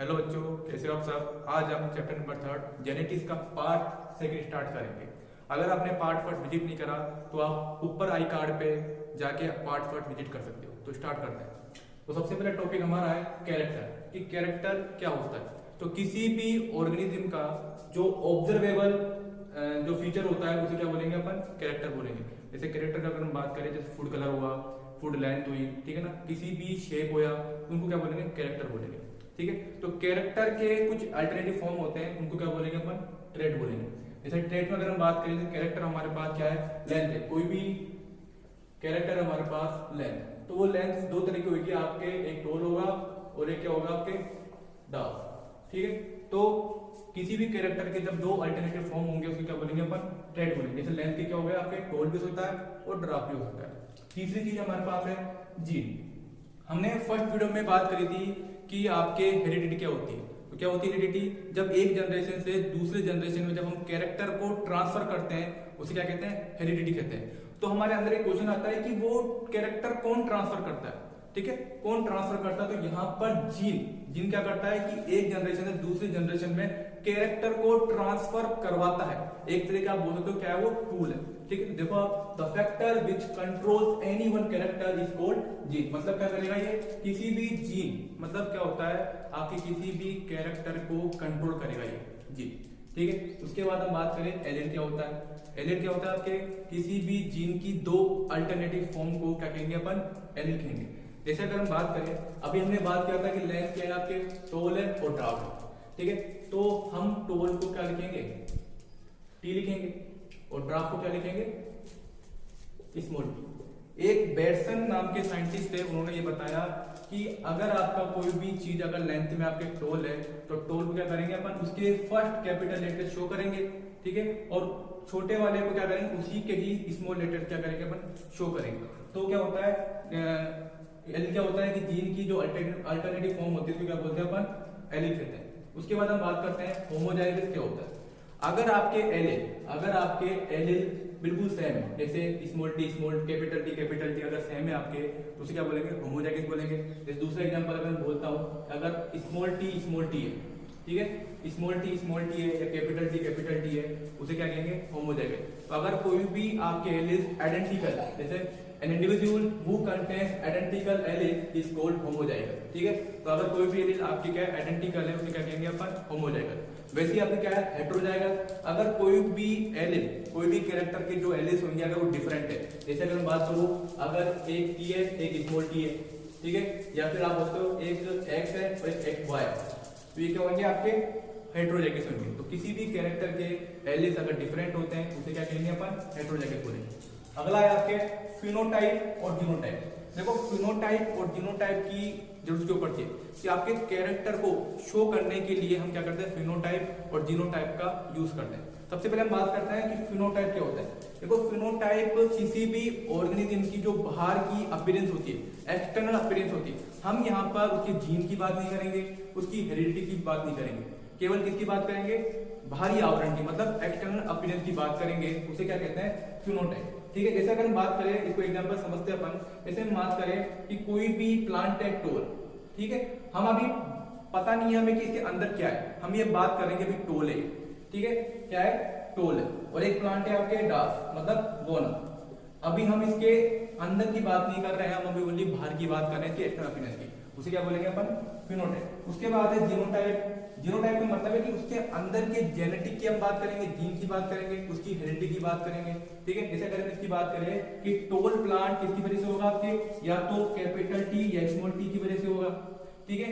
Hello बच्चों, कैसे हो आप सब। आज हम चैप्टर नंबर 3 जेनेटिक्स का पार्ट सेकंड स्टार्ट करेंगे। अगर आपने पार्ट फर्स्ट विजिट नहीं करा तो आप ऊपर आई कार्ड पे जाके पार्ट फर्स्ट विजिट कर सकते हो। तो स्टार्ट करते हैं। तो सबसे पहला टॉपिक हमारा है कैरेक्टर, कि कैरेक्टर क्या होता है। तो किसी भी ऑर्गेनिज्म का जो ऑब्जर्वेबल जो फीचर होता है उसे क्या बोलेंगे अपन, कैरेक्टर बोलेंगे। जैसे कैरेक्टर की अगर हम बात करें, जैसे फूड कलर हुआ, फूड लेंथ हुई, ठीक है ना, किसी भी शेप होया, उनको क्या बोलेंगे, कैरेक्टर बोलेंगे। ठीक है, तो कैरेक्टर के कुछ अल्टरनेटिव फॉर्म होते हैं, उनको क्या बोलेंगे अपन, ट्रेट बोलेंगे। जैसे ट्रेट में अगर हम बात करें तो कैरेक्टर हमारे पास क्या है, लेंथ है। कोई भी कैरेक्टर हमारे पास लेंथ, तो वो लेंथ दो तरह की होगी आपके, एक टोल होगा और एक क्या होगा आपके डार्क। ठीक है, तो किसी भी कैरेक्टर के जब दो अल्टरनेटिव फॉर्म होंगे उसको क्या बोलेंगे अपन, ट्रेट बोलेंगे। जैसे लेंथ के क्या हो गया आपके, टोल भी होता है और ड्राफ्ट भी हो सकता है। तीसरी चीज हमारे पास है जीन। हमने फर्स्ट वीडियो में बात करी थी कि आपके हेरिडिटी क्या होती है। तो क्या होती है हेरिडिटी, जब एक जनरेशन से दूसरे जनरेशन में जब हम कैरेक्टर को ट्रांसफर करते हैं उसे क्या कहते हैं, हेरिडिटी कहते हैं। तो हमारे अंदर एक क्वेश्चन आता है कि वो कैरेक्टर कौन ट्रांसफर करता है। ठीक है, कौन ट्रांसफर करता है, तो यहाँ पर जीन क्या करता है कि एक जनरेशन से दूसरी जनरेशन में कैरेक्टर को ट्रांसफर करवाता है। एक तरीके आप बोल सकते हो क्या है, वो टूल है। ठीक है, देखो आप, the factor which controls any one character is called gene. मतलब क्या करेगा ये, किसी भी जीन, मतलब क्या होता है, आपके किसी भी कैरेक्टर को कंट्रोल करेगा ये जीन। ठीक है, उसके बाद हम बात करें एलील क्या होता है। एलील क्या होता है, आपके किसी भी जीन की दो अल्टरनेटिव फॉर्म को क्या कहेंगे अपन, एलील कहेंगे। जैसे अगर हम बात करें, अभी हमने बात किया था कि लेंथ क्या है आपके, टोल है और ड्राफ्ट है। ठीक है, तो हम टोल को क्या लिखेंगे, टी लिखेंगे, और ड्राफ्ट को क्या लिखेंगे, स्मॉल टी। एक बेटसन नाम के साइंटिस्ट थे, उन्होंने ये बताया कि अगर आपका कोई भी चीज अगर लेंथ में आपके टोल है तो टोल को क्या करेंगे अपन, उसके फर्स्ट कैपिटल लेटर शो करेंगे। ठीक है, और छोटे वाले को क्या करेंगे, उसी के ही स्मॉल लेटर क्या करेंगे अपन, शो करेंगे। तो क्या होता है, एल क्या होता है कि जीन की जो अल्टरनेटिव फॉर्म होती है उसको क्या बोलते हैं अपन, एलिल कहते हैं। उसके बाद हम बात करते हैं होमोजाइगस क्या होता है। अगर आपके एलिल बिल्कुल सेम है, जैसे स्मॉल टी कैपिटल टी अगर सेम है आपके, तो उसे क्या बोलेंगे, होमोजाइगस बोलेंगे। जैसे दूसरा एग्जांपल अगर मैं बोलता हूं, अगर स्मॉल टी है, ठीक है, स्मॉल टी है या कैपिटल टी है, उसे क्या कहेंगे, होमोजाइगस। तो अगर कोई भी आपके एलिल आइडेंटिकल, जैसे an individual who contains identical allele is called homozygous। ठीक है, तो अगर कोई भी एलील आपकी क्या है, आइडेंटिकल है, उसे क्या कहेंगे अपन, होमोजाइगस। वैसे ही आपके क्या है, हेटेरोजाइगस। अगर कोई भी एलील, कोई भी कैरेक्टर के जो एलील्स होंगे अगर वो डिफरेंट है, जैसे अगर मैं बात करूं, अगर एक टी है एक स्मॉल टी है, ठीक है, या फिर आप बोलते हो एक एक्स है और एक वाई, तो ये क्या होंगे आपके, हेटेरोजाइगस होंगे। तो किसी भी कैरेक्टर के एलील्स अगर डिफरेंट होते हैं उसे क्या कहेंगे अपन, हेटेरोजाइगस बोलेंगे। अगला है आपके फिनोटाइप और जीनोटाइप। देखो, फिनोटाइप और जीनोटाइप की जरूरत क्यों पड़ती है कि आपके कैरेक्टर को शो करने के लिए हम क्या करते हैं, फिनोटाइप और जीनोटाइप का यूज करते हैं। सबसे पहले हम बात करते हैं कि फिनोटाइप क्या होता है। देखो, फिनोटाइप किसी भी ऑर्गेनिज्म की जो बाहर की अपीयरेंस होती है, एक्सटर्नल अपीयरेंस होती है। हम यहाँ पर उसके जीन की बात नहीं करेंगे, उसकी हेरिडिटी की बात नहीं करेंगे, केवल किसकी बात करेंगे, बाहरी आवरण की, मतलब एक्सटर्नल अपीयरेंस की बात करेंगे। उसे क्या कहते हैं, फिनोटाइप। ठीक है, जैसे अगर हम बात करें, इसको एग्जांपल समझते हैं अपन। जैसे हम बात करें कि कोई भी प्लांट है टोल, ठीक है, हम अभी पता नहीं है हमें कि इसके अंदर क्या है, हम ये बात करेंगे अभी टोल है, ठीक है, क्या है, टोल है। और एक प्लांट है आपके डास, मतलब बोना। अभी हम इसके अंदर की बात नहीं कर रहे हैं, हम अभी ओनली बाहर की बात कर रहे हैं, एक्सटर्नल अपीयरेंस की। उसे क्या बोलेंगे अपन, फिनोटाइप। उसके बाद है जीनोटाइप। जीनोटाइप का मतलब है कि उसके अंदर के जेनेटिक की हम बात करेंगे, जीन की बात करेंगे, उसकी हेरिडिटी की बात करेंगे। ठीक है, जैसे अगर इसकी बात करें कि टोल प्लांट किसकी वजह से होगा आपके, या तो कैपिटल टी या स्मॉल टी की वजह से होगा। ठीक है,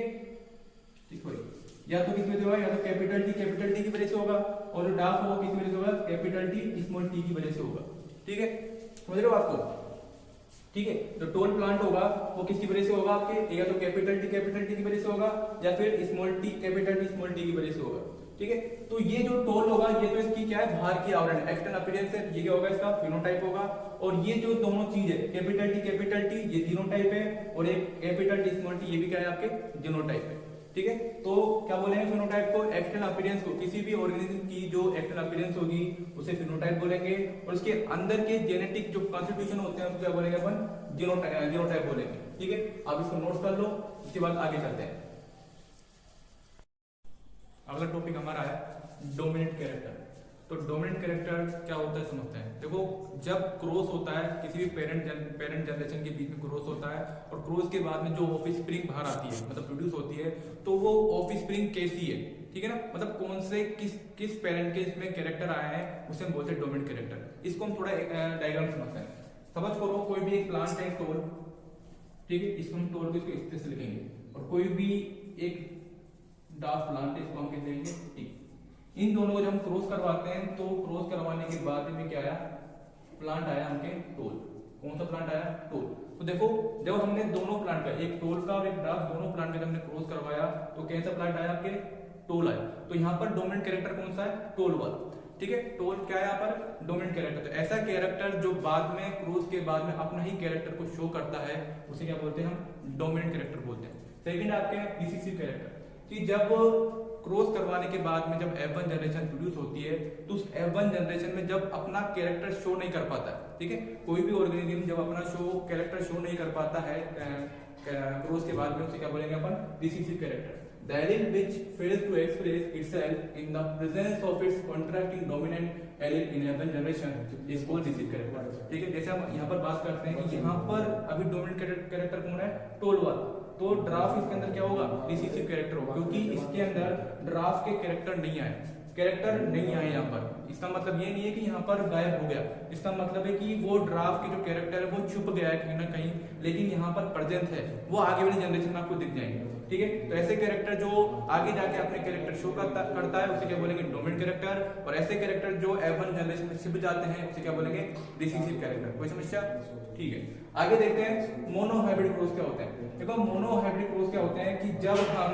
या तो किसकी वजह से होगा, या तो कैपिटल टी की वजह से होगा, और डार्क होगा किसकी वजह से होगा, कैपिटल टी स्मॉल टी की वजह से होगा। ठीक है, समझ रहे हो बात को। ठीक है, तो टोल प्लांट होगा वो किसकी वजह से होगा आपके, या तो कैपिटल टी की वजह से होगा, या फिर कैपिटल टी स्मॉल टी की वजह से होगा। ठीक है, तो ये जो टोल होगा ये तो इसकी क्या है, बाहर की आवरण, एक्सटर्नल अपीयरेंस है, ये क्या होगा, इसका फिनोटाइप होगा। और ये जो दोनों चीज है, कैपिटल टी ये जीनोटाइप है, और एक कैपिटल टी स्मॉल टी ये भी क्या है आपके, जीनोटाइप है। ठीक है, तो क्या बोलेंगे फिनोटाइप को, एक्सटर्नल अपीयरेंस को, किसी भी ऑर्गेनिज्म की जो एक्सटर्नल अपीयरेंस होगी उसे फिनोटाइप बोलेंगे, और उसके अंदर के जेनेटिक जो कॉन्स्टिट्यूशन होते हैं उसको क्या बोलेंगे अपन, जीनोटाइप बोलेंगे। ठीक है, आप इसको नोट कर लो, उसके बाद आगे चलते हैं। अगला टॉपिक हमारा है डोमिनेंट कैरेक्टर। तो डोमिनेंट कैरेक्टर क्या होता है समझते हैं। देखो, जब क्रॉस होता है किसी भी पेरेंट जनरेशन के बीच में क्रॉस होता है, और क्रॉस के बाद में जो ऑफस्प्रिंग बाहर आती है, मतलब प्रोड्यूस होती है, तो वो ऑफस्प्रिंग कैसी है, ठीक है ना, मतलब कौन से किस पेरेंट के इसमें कैरेक्टर आए हैं, उसे हम बोलते हैं डोमिनेंट कैरेक्टर। इसको हम थोड़ा डायग्राम समझते हैं। समझ करो, कोई भी एक प्लांट है, टोल, ठीक है, इसको हम टोल को इसको इस तरह से लिखेंगे, और कोई भी एक डार्क प्लांट है, इसको हम कहते हैं टी। इन दोनों को जब हम क्रॉस करवाते हैं, तो क्रॉस करवाने के बाद में क्या आया, प्लांट आया हमके टोल। कौन सा प्लांट आया, टोल। तो देखो, जब हमने दोनों प्लांट का, एक टोल का और एक डार्क, दोनों प्लांट का जब हमने क्रॉस करवाया, तो कैसा प्लांट आया आपके, टोल आया। तो यहाँ पर डोमिनेंट कैरेक्टर कौन सा है, टोल वाला, ठीक है। टोल क्या है यहाँ पर, डोमिनेंट कैरेक्टर। तो ऐसा कैरेक्टर जो बाद में क्रॉस के बाद में अपना ही कैरेक्टर को शो करता है, उसे क्या बोलते हैं, हम डोमिनेंट कैरेक्टर बोलते हैं। सेकंड आपके रिसेसिव कैरेक्टर, कि जब क्रॉस करवाने के बाद में जब F1 जनरेशन प्रोड्यूस होती है, तो उस F1 जनरेशन में जब अपना कैरेक्टर शो नहीं कर पाता है, ठीक है, कोई भी ऑर्गेनिज्म जब अपना कैरेक्टर शो नहीं कर पाता है क्रॉस के बाद में, उसे क्या बोलेंगे अपन, recessive character. The allele which fails to express itself in the presence of its contracting dominant allele in F1 generation is called recessive character, ठीक है। जैसे हम यहाँ पर बात करते हैं कि यहाँ पर अभी डोमिनेंट कैरेक्टर कौन है, टोल वाला, तो ड्राफ्ट इसके अंदर क्या होगा, रिसेसिव कैरेक्टर होगा, क्योंकि इसके अंदर ड्राफ्ट के कैरेक्टर नहीं आए, यहाँ पर। इसका मतलब ये नहीं है कि यहाँ पर गायब हो गया, इसका मतलब है कि वो ड्राफ्ट के जो कैरेक्टर है वो छुप गया है कहीं ना कहीं, लेकिन यहाँ पर प्रेजेंट है, वो आगे वाली जनरेशन में आपको दिख जाएंगे, ठीक है। तो ऐसे कैरेक्टर जो आगे जाके अपने कैरेक्टर शो करता है, उसे क्या बोलेंगे, डोमिनेंट कैरेक्टर। और ऐसे कैरेक्टर जो F1 जनरेशन में छिप जाते हैं, उसे क्या बोलेंगे, रिसेसिव कैरेक्टर। कोई समस्या, ठीक है। आगे देखते हैं मोनोहाइब्रिड क्रॉस क्या होते हैं। देखो, मोनोहाइब्रिड क्रॉस क्या होते हैं कि जब हम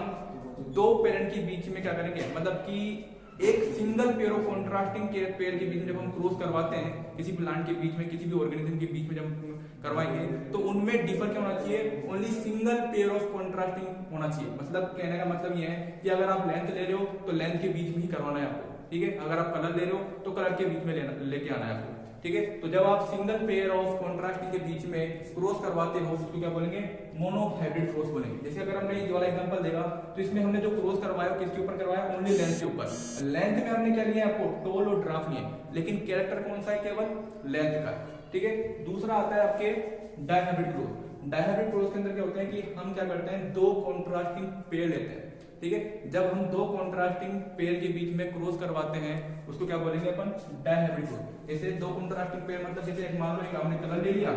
दो पेरेंट के बीच में क्या करेंगे, मतलब कि एक single pair of contrasting pair के बीच में जब हम क्रॉस करवाते हैं, किसी प्लांट के बीच में, किसी भी ऑर्गेनिज्म के बीच में जब करवाएंगे, तो उनमें डिफर क्या होना चाहिए, only single pair of contrasting होना चाहिए। मतलब कहने का मतलब ये है कि अगर आप लेंथ ले रहे हो तो लेंथ के बीच में ही करवाना है आपको, ठीक है। अगर आप कलर ले रहे हो तो कलर के बीच में लेके आना है आपको, ठीक है। तो जब आप सिंगल पेयर ऑफ कॉन्ट्रास्टिंग के बीच में क्रॉस करवाते हो, उसको क्या बोलेंगे, मोनोहाइब्रिड क्रॉस बोलेंगे। जैसे अगर हमने ये वाला एग्जांपल देखा, तो इसमें हमने जो क्रॉस करवाया किसके ऊपर करवाया, ओनली लेंथ के ऊपर। लेंथ में हमने क्या लिया, आपको टोल और ड्राफ्ट लिए, लेकिन कैरेक्टर कौन सा है, केवल लेंथ का, ठीक है। दूसरा आता है आपके डायहाइब्रिड क्रॉस। डायहाइब्रिड क्रॉस के अंदर क्या होता है कि हम क्या करते हैं, दो कॉन्ट्रास्टिंग पेयर लेते हैं, ठीक है। जब हम दो कॉन्ट्रास्टिंग पेयर के बीच में क्रॉस करवाते हैं, उसको क्या बोलेंगे अपन, डायहाइब्रिड क्रॉस। जैसे दो कॉन्ट्रास्टिंग पेयर, मतलब जैसे एक मान लो एक हमने कलर ले लिया,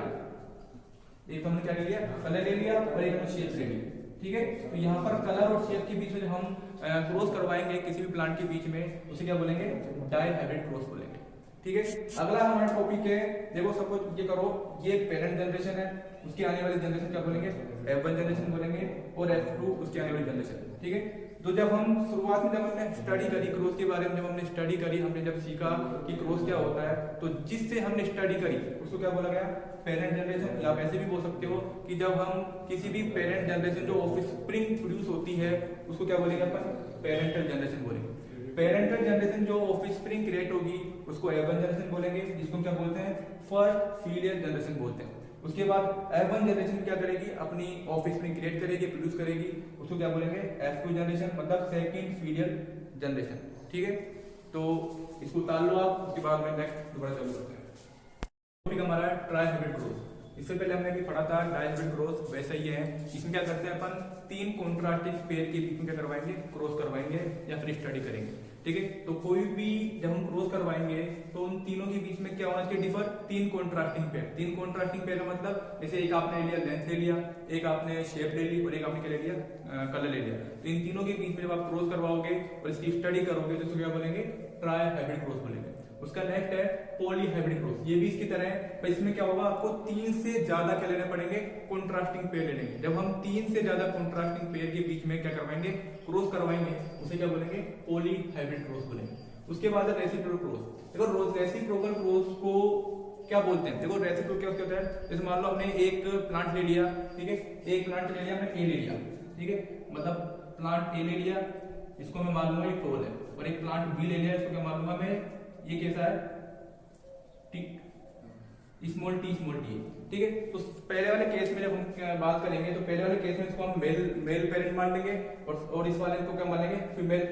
एक हमने क्या ले लिया, कलर ले लिया, और एक हमने शेप ले लिया, ठीक है। तो यहाँ पर कलर और शेप के बीच में जब हम क्रॉस करवाएंगे किसी भी प्लांट के बीच में, उसे क्या बोलेंगे, डायहाइब्रिड क्रॉस बोलेंगे, ठीक है। अगला हमारा टॉपिक है, देखो सपोज ये करो, ये पेरेंट जनरेशन है, उसकी आने वाली जनरेशन क्या बोलेंगे, F1 जनरेशन बोलेंगे, और F2 उसकी आने वाली जनरेशन, ठीक है। तो जब हम शुरुआत में जब हमने स्टडी करी क्रॉस के बारे में, जब हमने स्टडी करी, हमने जब सीखा कि क्रॉस क्या होता है, तो जिससे हमने स्टडी करी उसको क्या बोला गया, पेरेंट जनरेशन। या आप ऐसे भी बोल सकते हो कि जब हम किसी भी पेरेंट जनरेशन जो ऑफस्प्रिंग प्रोड्यूस होती है, उसको क्या बोलेंगे अपन, पेरेंटल जनरेशन बोलेंगे। पेरेंटल जनरेशन जो ऑफस्प्रिंग क्रिएट होगी, उसको F1 जनरेशन बोलेंगे, जिसको क्या बोलते हैं, फर्स्ट फिलियल जनरेशन बोलते हैं। उसके बाद F1 जनरेशन क्या करेगी, अपनी ऑफस्प्रिंग क्रिएट करेगी, प्रोड्यूस करेगी, उसको क्या बोलेंगे, F2 जनरेशन, मतलब सेकंड फिलियल जनरेशन, ठीक है। तो इसको उतार लो आप, उसके बाद में नेक्स्ट दोबारा चालू करते हैं। टॉपिक हमारा ट्राइहाइब्रिड क्रॉस। इससे पहले हमने भी पढ़ा था डायहाइब्रिड क्रॉस, वैसा ही है। इसमें क्या करते हैं अपन, तीन कॉन्ट्रास्टिंग पेयर के बीच में क्या करवाएंगे, क्रॉस करवाएंगे या फिर स्टडी करेंगे, ठीक है। तो कोई भी जब हम क्रॉस करवाएंगे, तो उन तीनों के बीच में क्या होना चाहिए, डिफर, तीन कॉन्ट्रास्टिंग पेयर। तीन कॉन्ट्रास्टिंग पेयर का मतलब, जैसे एक आपने ले लिया लेंथ ले लिया, एक आपने शेप ले ली, और एक आपने क्या ले लिया, कलर ले लिया। तो इन तीनों के बीच में जब आप क्रॉस करवाओगे और इसकी स्टडी करोगे, तो इसको क्या बोलेंगे, ट्राइहाइब्रिड क्रॉस बोलेंगे। उसका नेक्स्ट है पॉलीहाइब्रिड क्रॉस। ये भी इसकी तरह है, पर इसमें क्या होगा, आपको तीन से ज्यादा क्या लेने पड़ेंगे, कॉन्ट्रास्टिंग पेयर लेंगे। जब हम तीन से ज्यादा कॉन्ट्रास्टिंग पेयर के बीच में क्या करवाएंगे, क्रॉस करवाएंगे, उसे क्या बोलेंगे, पॉलीहाइब्रिड क्रॉस बोलेंगे। उसके बाद है रेसिप्रोकल क्रॉस। देखो रेसिप्रोकल क्रॉस को क्या बोलते हैं, देखो रेसिप्रोकल क्या होता है, जैसे मान लो हमने एक प्लांट ले लिया, ठीक है, एक प्लांट ले लिया हमने ए ले लिया, ठीक है, मतलब प्लांट ए ले लिया, इसको मैं मान लूंगा एक टोल है, और एक प्लांट बी ले लिया, इसको क्या मान लूंगा मैं, ये कैसा है, स्मॉल टी है, ठीक है। तो पहले वाले केस में जब हम बात करेंगे, तो पहले वाले केस में इसको हम मेल पेरेंट मान लेंगे, और इस वाले को क्या मान लेंगे, फीमेल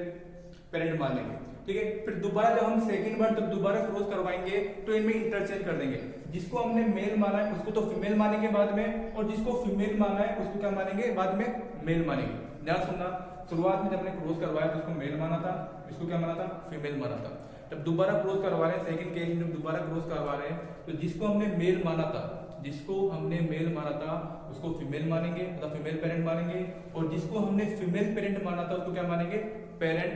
पेरेंट मान लेंगे, ठीक है। फिर दोबारा जब हम सेकंड बार जब दोबारा क्रॉस करवाएंगे तो इनमें इंटरचेंज कर देंगे, जिसको हमने मेल माना है उसको तो फीमेल मानेंगे बाद में, और जिसको फीमेल माना है उसको क्या मानेंगे बाद में मेल मानेंगे। ध्यान सुनना, शुरुआत में जब हमने क्रॉस करवाया तो उसको मेल माना था, इसको क्या माना था, फीमेल माना था। जब दोबारा क्रॉस करवा रहे हैं, सेकंड केस में जब दोबारा क्रॉस करवा रहे हैं, तो जिसको हमने मेल माना था, जिसको हमने मेल माना था उसको फीमेल मानेंगे, मतलब फीमेल पेरेंट मानेंगे, और जिसको हमने फीमेल पेरेंट माना था उसको क्या मानेंगे, पेरेंट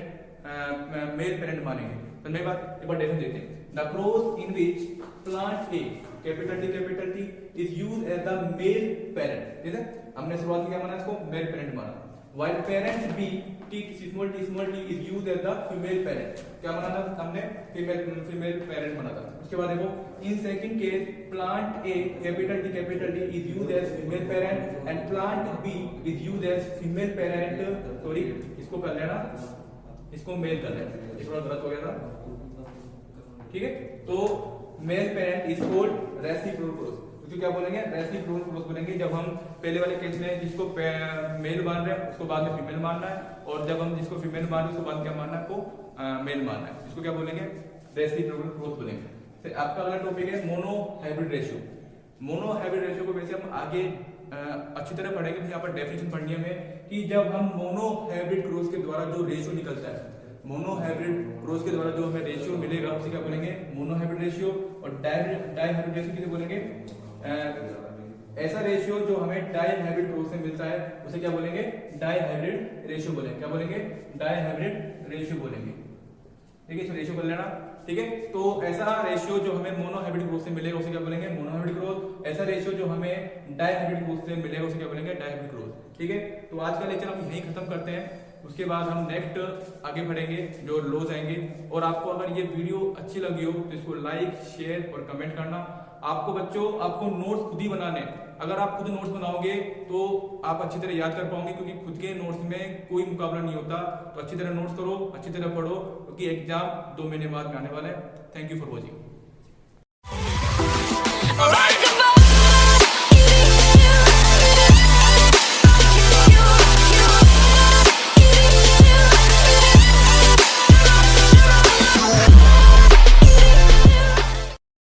मेल पेरेंट मानेंगे। तो नई बात एक बार डेफिनेशन देते हैं। The cross in which plant a capital T is used as the male parent, ठीक है। हमने शुरुआत में क्या माना, इसको मेल पेरेंट माना, while parent B T small t is used as the female parent, क्या माना था हमने, फीमेल पेरेंट माना था। उसके बाद देखो, in second case plant A capital T is used as female parent and plant B is used as female parent, sorry इसको कर लेना, इसको मेल कर लेना, ये थोड़ा गलत हो गया था, ठीक है। तो male parent is called reciprocal cross, तो क्या बोलेंगे, रेसिप्रोकल क्रॉस बोलेंगे जब हम पहले वाले केस में जिसको मेल मान रहे हैं उसको बाद में फीमेल मानना है, और जब हम जिसको फीमेल मान रहे हैं उसको बाद में क्या मानना है, को मेल मानना है, इसको क्या बोलेंगे, रेसिप्रोकल क्रॉस बोलेंगे। फिर आपका अगला टॉपिक है mono hybrid ratio. Mono hybrid ratio को वैसे हम आगे अच्छी तरह पढ़ेंगे, यहाँ पर डेफिनेशन पढ़नी है हमें कि जब हम मोनो हाइब्रिड क्रॉस के द्वारा जो रेशियो निकलता है, मोनो हाइब्रिड क्रॉस के द्वारा जो हमें रेशियो मिलेगा उसे क्या बोलेंगे, मोनो हाइब्रिड रेशियो, और डाई हाइब्रिड रेशियो किसे बोलेंगे, ऐसा रेशियो जो हमें डाई हाइब्रिड क्रॉस से मिलता है उसे क्या बोलेंगे, डाई हाइब्रिड रेशियो बोलेंगे। क्या बोलेंगे, डाई हाइब्रिड रेशियो बोलेंगे, ठीक है। इस रेशियो कर लेना, ठीक है। तो ऐसा रेशियो जो हमें मोनो हाइब्रिड क्रॉस से मिलेगा उसे क्या बोलेंगे, मोनो हाइब्रिड क्रॉस। ऐसा रेशियो जो हमें डाई हाइब्रिड क्रॉस से मिलेगा उसे क्या बोलेंगे, डाई हाइब्रिड क्रॉस, ठीक है। तो आज का लेक्चर हम यहीं खत्म करते हैं, उसके बाद हम नेक्स्ट आगे बढ़ेंगे जो लॉज आएंगे। और आपको अगर ये वीडियो अच्छी लगी हो तो इसको लाइक, शेयर और कमेंट करना। आपको बच्चों, आपको नोट्स खुद ही बनाने, अगर आप खुद नोट्स बनाओगे तो आप अच्छी तरह याद कर पाओगे, क्योंकि खुद के नोट्स में कोई मुकाबला नहीं होता। तो अच्छी तरह नोट्स करो, अच्छी तरह पढ़ो, क्योंकि एग्जाम 2 महीने बाद में आने वाला है। Thank you for watching.